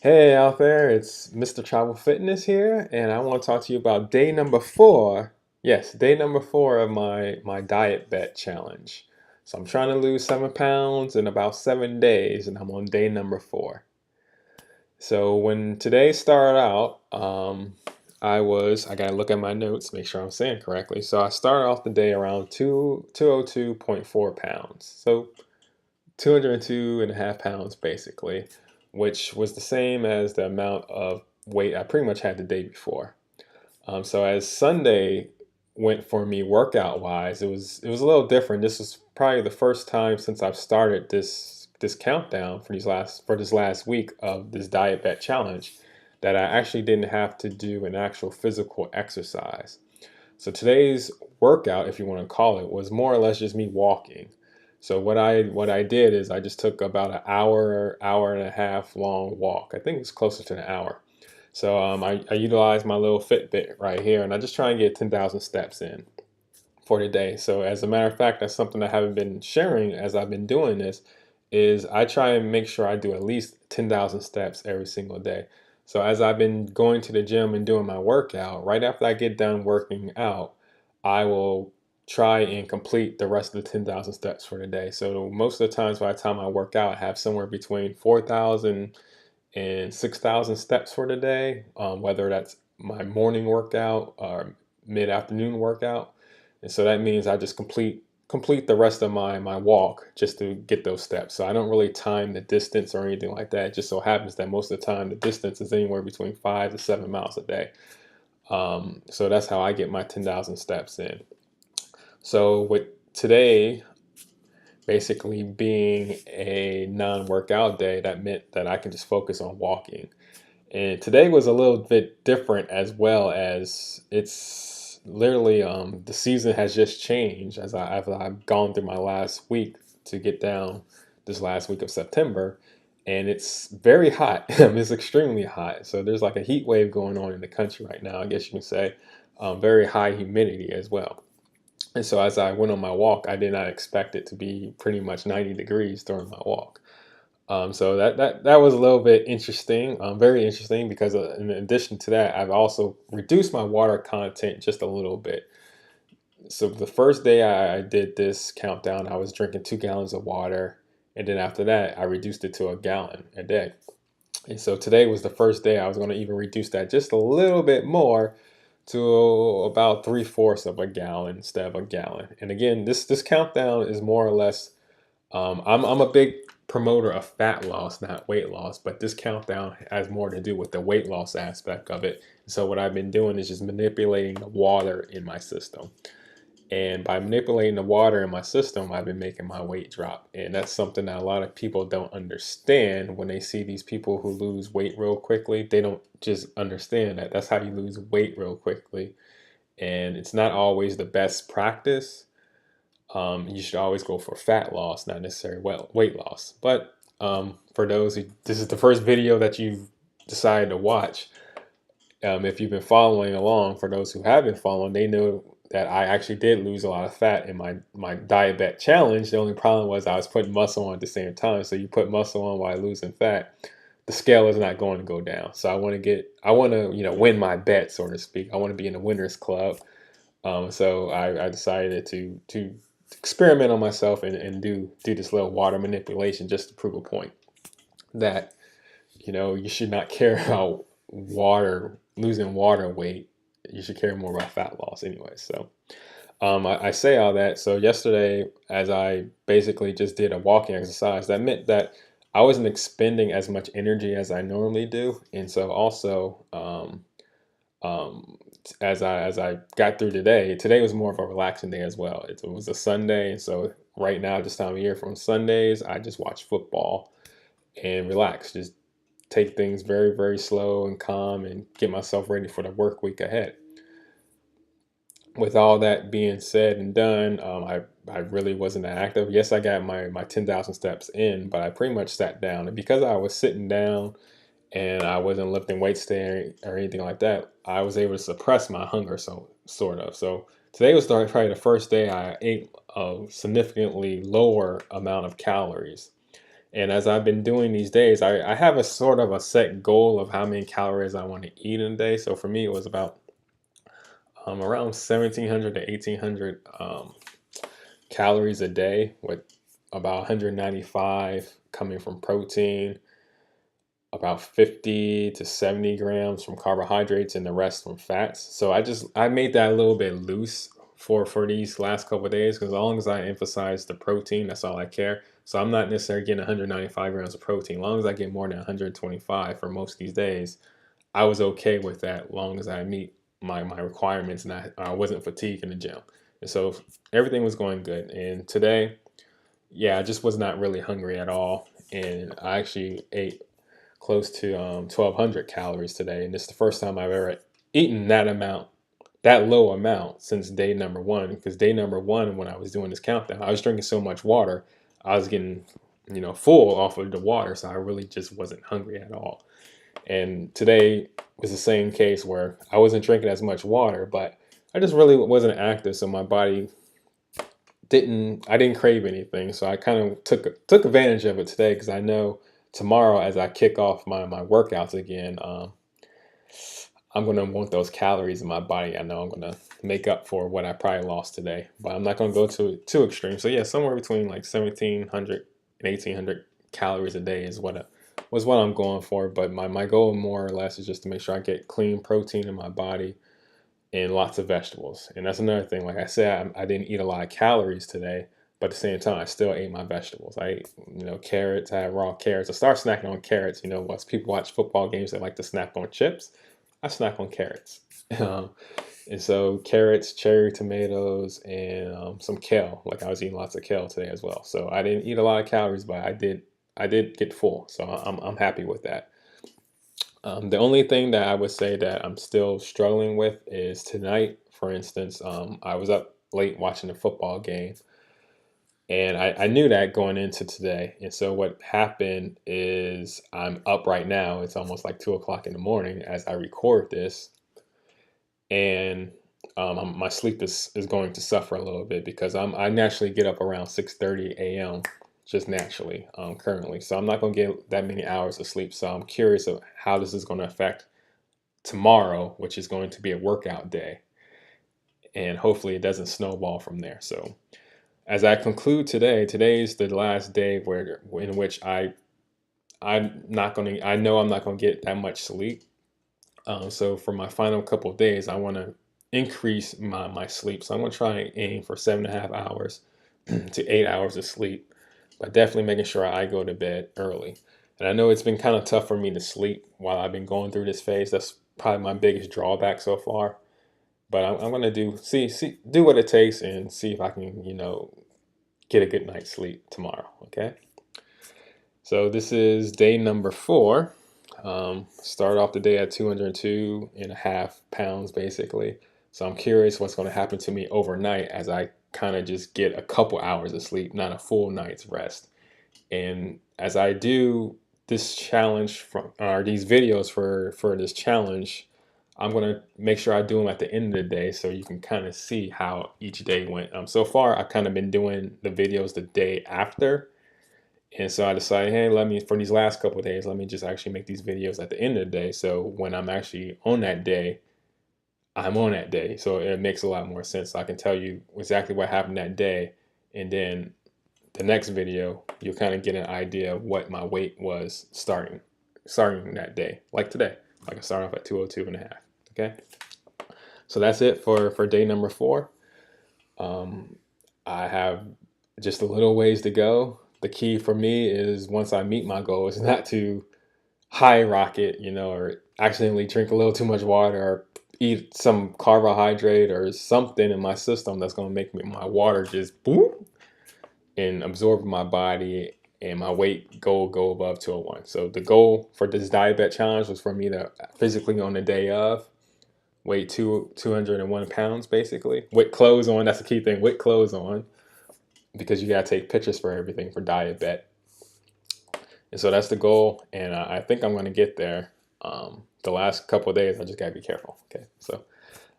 Hey out there, it's Mr. Travel Fitness here, and I want to talk to you about day number four. Yes, day number four of my diet bet challenge. So I'm trying to lose 7 pounds in about 7 days, and I'm on day number four. So when today started out, I gotta look at my notes, make sure I'm saying correctly. So I started off the day around 202.4 pounds. So 202 and a half pounds basically, which was the same as the amount of weight I pretty much had the day before. So as Sunday went for me workout wise, it was a little different. This was probably the first time since I've started this countdown for this last week of this diet bet challenge that I actually didn't have to do an actual physical exercise. So today's workout, if you want to call it, was more or less just me walking. So what I did is I just took about an hour and a half long walk. I think it's closer to an hour. So I utilized my little Fitbit right here, and I just try and get 10,000 steps in for the day. So as a matter of fact, that's something I haven't been sharing as I've been doing this, is I try and make sure I do at least 10,000 steps every single day. So as I've been going to the gym and doing my workout, right after I get done working out, I will try and complete the rest of the 10,000 steps for the day. So most of the times by the time I work out, I have somewhere between 4,000 and 6,000 steps for the day, whether that's my morning workout or mid-afternoon workout. And so that means I just complete the rest of my walk just to get those steps. So I don't really time the distance or anything like that. It just so happens that most of the time the distance is anywhere between 5 to 7 miles a day. So that's how I get my 10,000 steps in. So with today basically being a non-workout day, that meant that I can just focus on walking. And today was a little bit different as well, as it's literally the season has just changed as I've gone through my last week to get down this last week of September, and it's very hot. It's extremely hot. So there's like a heat wave going on in the country right now, I guess you can say. Very high humidity as well. And so as I went on my walk, I did not expect it to be pretty much 90 degrees during my walk. So that was a little bit interesting, very interesting, because in addition to that, I've also reduced my water content just a little bit. So the first day I did this countdown, I was drinking 2 gallons of water, and then after that, I reduced it to a gallon a day. And so today was the first day I was going to even reduce that just a little bit more to about 3/4 of a gallon instead of a gallon. And again, this countdown is more or less I'm a big promoter of fat loss, not weight loss, but this countdown has more to do with the weight loss aspect of it. So what I've been doing is just manipulating the water in my system. And by manipulating the water in my system, I've been making my weight drop. And that's something that a lot of people don't understand when they see these people who lose weight real quickly. They don't just understand that that's how you lose weight real quickly. And it's not always the best practice. You should always go for fat loss, not necessarily weight loss. But for those who, this is the first video that you've decided to watch, if you've been following along, for those who have been following, they know that I actually did lose a lot of fat in my diet bet challenge. The only problem was I was putting muscle on at the same time. So you put muscle on while losing fat, the scale is not going to go down. So I want to, win my bet, so to speak. I want to be in the winners club. So I decided to experiment on myself and do this little water manipulation just to prove a point that you should not care about losing water weight. You should care more about fat loss anyway. So I say all that. So yesterday, as I basically just did a walking exercise, that meant that I wasn't expending as much energy as I normally do, and so also um, as I got through today was more of a relaxing day as well. It was a Sunday, and so right now, this time of year, from Sundays, I just watch football and relax. Just take things very, very slow and calm, and get myself ready for the work week ahead. With all that being said and done, I really wasn't that active. Yes, I got my 10,000 steps in, but I pretty much sat down, and because I was sitting down and I wasn't lifting weights there or anything like that, I was able to suppress my hunger, so sort of. So today was probably the first day I ate a significantly lower amount of calories. And as I've been doing these days, I have a sort of a set goal of how many calories I want to eat in a day. So for me, it was about around 1,700 to 1,800 calories a day, with about 195 coming from protein, about 50 to 70 grams from carbohydrates, and the rest from fats. So I made that a little bit loose for these last couple of days, because as long as I emphasize the protein, that's all I care. So I'm not necessarily getting 195 grams of protein. As long as I get more than 125 for most of these days, I was okay with that, long as I meet my requirements and I wasn't fatigued in the gym. And so everything was going good. And today, yeah, I just was not really hungry at all. And I actually ate close to 1,200 calories today. And it's the first time I've ever eaten that amount, that low amount, since day number one. Because day number one, when I was doing this countdown, I was drinking so much water, I was getting, full off of the water. So I really just wasn't hungry at all. And today was the same case where I wasn't drinking as much water, but I just really wasn't active. So my body I didn't crave anything. So I kind of took advantage of it today, because I know tomorrow, as I kick off my workouts again, I'm gonna want those calories in my body. I know I'm gonna make up for what I probably lost today, but I'm not gonna go too extreme. So yeah, somewhere between like 1,700 and 1,800 calories a day is was what I'm going for. But my goal more or less is just to make sure I get clean protein in my body and lots of vegetables. And that's another thing. Like I said, I didn't eat a lot of calories today, but at the same time, I still ate my vegetables. I ate, carrots. I had raw carrots. I started snacking on carrots. Once people watch football games, they like to snack on chips. I snack on carrots. Um, and so carrots, cherry tomatoes, and some kale. Like I was eating lots of kale today as well. So I didn't eat a lot of calories, but I did get full. So I'm happy with that. The only thing that I would say that I'm still struggling with is tonight, for instance. I was up late watching the football game, and I knew that going into today. And so what happened is I'm up right now. It's almost like 2 o'clock in the morning as I record this, and my sleep is going to suffer a little bit, because I naturally get up around 6:30 a.m. just naturally, currently. So I'm not going to get that many hours of sleep. So I'm curious of how this is going to affect tomorrow, which is going to be a workout day, and hopefully it doesn't snowball from there. So as I conclude today is the last day in which I know I'm not going to get that much sleep. So for my final couple of days, I want to increase my sleep. So I'm going to try and aim for 7.5 hours to 8 hours of sleep, but definitely making sure I go to bed early. And I know it's been kind of tough for me to sleep while I've been going through this phase. That's probably my biggest drawback so far. But I'm gonna do what it takes, and see if I can, get a good night's sleep tomorrow. Okay. So this is day number 4. Start off the day at 202.5 pounds, basically. So I'm curious what's going to happen to me overnight, as I kind of just get a couple hours of sleep, not a full night's rest. And as I do this challenge or these videos for this challenge, I'm gonna make sure I do them at the end of the day, so you can kind of see how each day went. So far, I've kind of been doing the videos the day after, and so I decided, hey, for these last couple of days, let me just actually make these videos at the end of the day. So when I'm actually on that day, I'm on that day. So it makes a lot more sense. So I can tell you exactly what happened that day, and then the next video, you'll kind of get an idea of what my weight was starting that day, like today. Like I started off at 202.5. Okay, so that's it for day number 4. I have just a little ways to go. The key for me is, once I meet my goal, is not to high rocket, or accidentally drink a little too much water, or eat some carbohydrate or something in my system that's going to make my water just boom and absorb my body, and my weight go above 201. So the goal for this DietBet challenge was for me to physically, on the day of, weigh 201 pounds, basically, with clothes on. That's the key thing, with clothes on, because you got to take pictures for everything for DietBet. And so that's the goal, and I think I'm going to get there. The last couple of days, I just got to be careful. Okay, so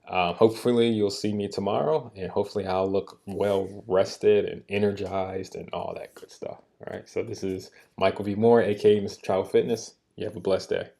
hopefully you'll see me tomorrow, and hopefully I'll look well rested and energized and all that good stuff. All right, so this is Michael V. Moore, aka Mr. Travel Fitness. You have a blessed day.